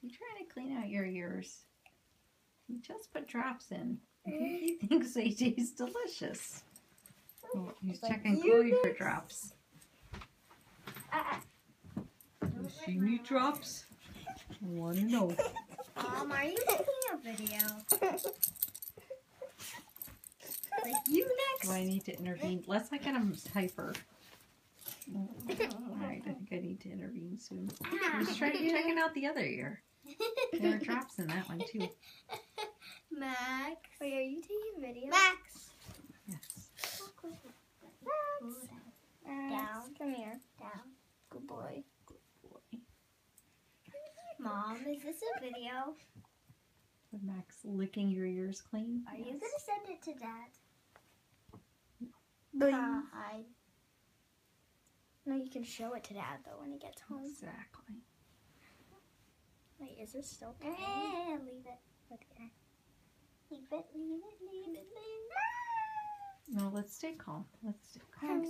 He's trying to clean out your ears. He just put drops in. I think he thinks they taste delicious. Oh, he's checking Chloe for drops. Does she need drops? I want to know. Are you making a video? Like you next? Do I need to intervene? Let's not get him hyper. Alright, I think I need to intervene soon. He's checking out the other ear. There are drops in that one too. Max. Wait, are you taking a video? Max. Yes. Max. Down. Come here. Down. Good boy. Mom, is this a video? With Max licking your ears clean. Are you going to send it to Dad? Hi. No, you can show it to Dad, though, when he gets home. Exactly. Wait, is this still playing? Yeah, leave it. Okay. Leave it, leave it, leave it, leave it. No, let's stay calm. Let's stay calm.